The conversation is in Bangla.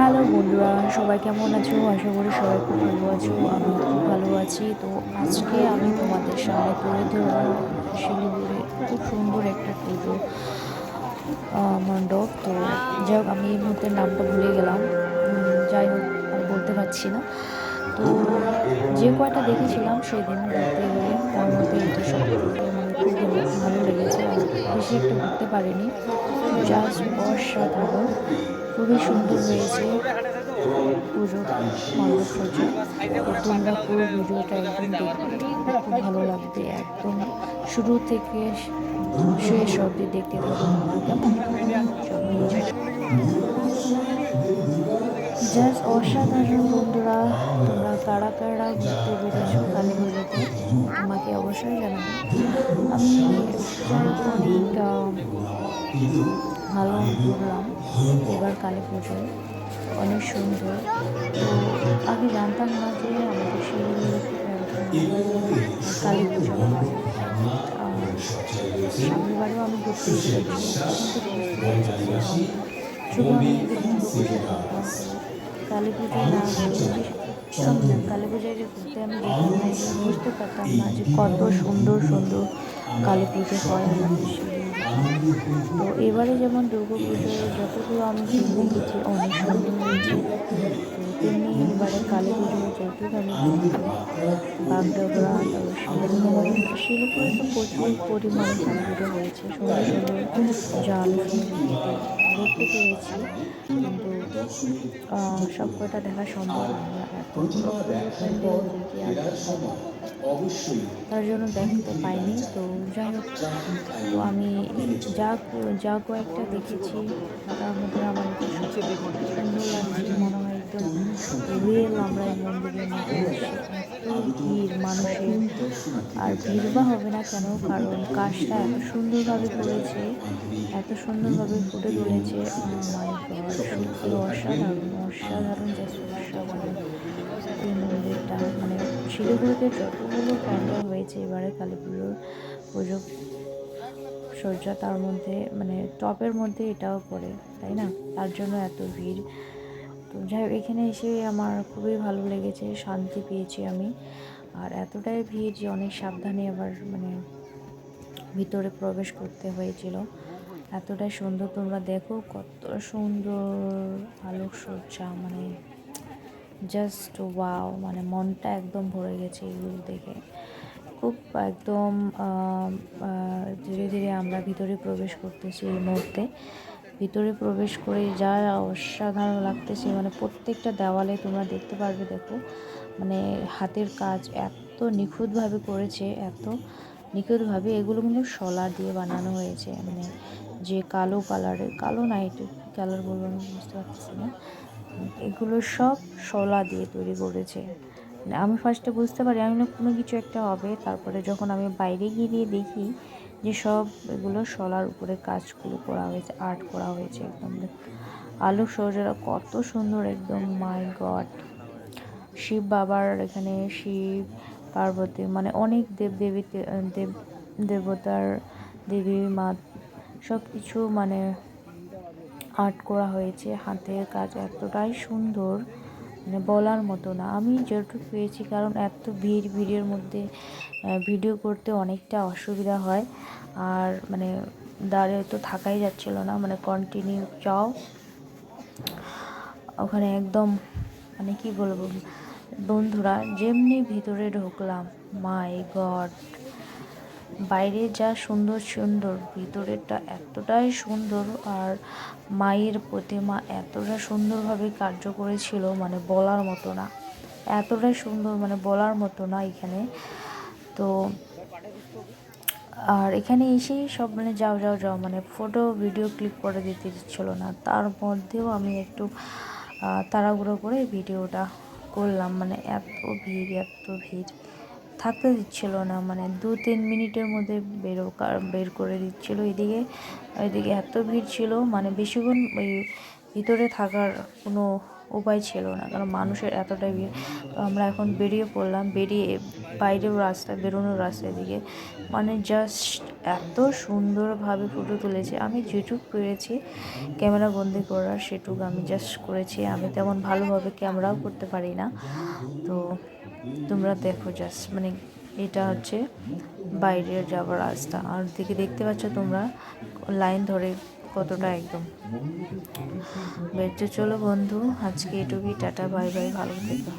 হ্যালো বন্ধুরা, সবাই কেমন আছো? আশা করি সবাই খুব ভালো আছো। আমি খুব ভালো আছি। তো আজকে আমি তোমাদের সামনে তুলে ধরবো শিলিগুড়ির খুব সুন্দর একটা পুজো মণ্ডপ। তো যাই হোক, আমি এই মুহূর্তে নামটা ভুলে গেলাম। যাই হোক, আর বলতে পারছি না। তো যে কয়টা দেখেছিলাম সেদিন ঘুরতে গিয়ে, তার মধ্যে এটা সব থেকে মানে খুব ভালো লেগেছে। আর বেশি একটা ঘুরতে পারিনি। জাস্ট অসাধারণ, খুবই সুন্দর হয়েছে পুজোর মণ্ডপ সজ্জা। তো তোমরা পুরো ভিডিওটা একদম দেখবে, খুব ভালো লাগবে। একদম শুরু থেকে শেষ অবধি দেখতে থাকো তোমরা, কেমন? চলো এনজয়। জাস্ট অসাধারণ বন্ধুরা। তোমরা কারা কারা ঘুরতে বেরিয়েছো কালী পুজোতে আমাকে অবশ্যই জানাবে। আমি যাই হোক অনেক ভালো ঘুরলাম এবার কালী পুজোয়, অনেক সুন্দর। তো আগে জানতাম না যে আমাদের শিলিগুড়িতে এরকম কালী পুজো হয়। আর সামনের বারেও আমি ঘুরতে গিয়েছিলাম, তখন থেকে বুঝতে পারছি যে শুধু আমি আগে দুর্গা পুজো দেখতাম। তো কালী পুজোয় না গিয়ে কালী পুজোয় যে ঘুরতে আমি যেতাম না, এগুলো বুঝতে পারতাম না যে কত সুন্দর সুন্দর কালী পুজো হয় আমাদের শিলিগুড়িতে। তো এবারে যেমন দুর্গা পুজোয় যতগুলো আমি ভিড় দেখেছি অনেক সুন্দর হয়েছে, তো তেমনি এবারে কালী পুজোয় যেহেতু আমি ঘুরতে বাগডোগরা, তারপর শিলিগুড়ি তো প্রচুর পরিমাণে কালী পুজো হয়েছে, সুন্দর সুন্দর যা আমি দেখতে পেয়েছি। কিন্তু সব কটা দেখা সম্ভব হয়নি, আর এতগুলো পুজো প্যান্ডেল যে কি আর দেখাবো, তার জন্য দেখতে পাইনি। তো যাই হোক, তো আমি যা যা কয়েকটা দেখেছি তার মধ্যে আমার এটা সবথেকে সুন্দর লাগছে। মনে হয় একদম রিয়েল আমরা এই মন্দিরের মধ্যে আছি। এত ভিড় মানুষের, আর ভিড় বা হবে না কেন, কারণ কাজটা এত সুন্দরভাবে করেছে, এত সুন্দরভাবে ফুটে তুলেছে। মাই গড, সত্যি অসাধারণ অসাধারণ, জাস্ট অসাধারণ এই মন্দিরটা। মানে শিলিগুড়িতে যতগুলো প্যান্ডেল হয়েছে এবারে কালী পুজো সজ্জা, তার মধ্যে মানে টপের মধ্যে এটাও পড়ে, তাই না? তার জন্য এত ভিড়। তো যাই হোক, এখানে এসে আমার খুবই ভালো লেগেছে, শান্তি পেয়েছি আমি। আর এতটাই ভিড় যে অনেক সাবধানে আবার মানে ভিতরে প্রবেশ করতে হয়েছিল। এতটাই সুন্দর, তোমরা দেখো কত সুন্দর আলোকসজ্জা, মানে জাস্ট ওয়াও, মানে মনটা একদম ভরে গেছে এগুলো দেখে। খুব একদম ধীরে ধীরে আমরা ভিতরে প্রবেশ করতেছি এই মুহূর্তে। ভিতরে প্রবেশ করে যা অসাধারণ লাগতেছে, মানে প্রত্যেকটা দেওয়ালে তোমরা দেখতে পারবে, দেখো মানে হাতের কাজ এত নিখুঁতভাবে করেছে, এত নিখুঁতভাবে। এগুলো কিন্তু শলা দিয়ে বানানো হয়েছে, মানে যে কালো কালারের, কালো না এটা কী কালার বলবো আমি বুঝতে পারতেছি না। এগুলো সব শলা দিয়ে তৈরি করেছে। মানে আমি ফার্স্টে বুঝতে পারি আমি না কোনো কিছু একটা হবে, তারপরে যখন আমি বাইরে গিয়ে দেখি যে সব এগুলো শলার উপরে কাজগুলো করা হয়েছে, আর্ট করা হয়েছে একদম। আলোক সজ্জাটা কত সুন্দর একদম, মাই গড। শিব বাবার এখানে, শিব পার্বতী, মানে অনেক দেব দেবতার, দেবী মা, সব কিছু মানে আর্ট করা হয়েছে। হাতের কাজ এতটাই সুন্দর, মানে বলার মতো না। আমি যেটুকু পেয়েছি, কারণ এত ভিড়ের মধ্যে ভিডিও করতে অনেকটা অসুবিধা হয়, আর মানে দাঁড়িয়ে তো থাকাই যাচ্ছিল না, মানে কন্টিনিউ যাও ওখানে একদম। মানে কি বলবো বন্ধুরা, যেমনি ভিতরে ঢুকলাম, মাই গড, বাইরে যা সুন্দর সুন্দর, ভিতরেরটা এতটাই সুন্দর। আর মায়ের প্রতিমা এতটা সুন্দরভাবে কার্য করেছিল, মানে বলার মতো না, এতটাই সুন্দর, মানে বলার মতো না এখানে। তো আর এখানে এসেই সব মানে যাও যাও যাও, মানে ফটো ভিডিও ক্লিক করে দিতে দিচ্ছিলো না। তার মধ্যেও আমি একটু তাড়াহুড়ো করে ভিডিওটা করলাম, মানে এত ভিড় এত ভিড়, থাকতে দিচ্ছিল না, মানে 2-3 মিনিটের মধ্যে বের করে দিচ্ছিলো। এদিকে এত ভিড় ছিল, মানে বেশিক্ষণ ওই ভিতরে থাকার কোনো উপায় ছিল না, কারণ মানুষের এতটাই ভিড়। তো আমরা এখন বেরিয়ে পড়লাম, বেরিয়ে বাইরের রাস্তায় বেরোনোর রাস্তার দিকে, মানে জাস্ট এত সুন্দরভাবে ফটো তুলেছে। আমি যেটুকু পেরেছি ক্যামেরা বন্দি করার সেটুকু আমি জাস্ট করেছি। আমি তেমন ভালোভাবে ক্যামেরাও করতে পারি না। তো তোমরা দেখো জাস্ট, মানে এটা হচ্ছে বাইরের যাওয়ার রাস্তা, আর দিকে দেখতে পাচ্ছ তোমরা লাইন ধরে কতটা একদম বেরোচ্ছে। চলো বন্ধু, আজকে এটুকুই, টাটা বাই বাই, ভালো থেকো।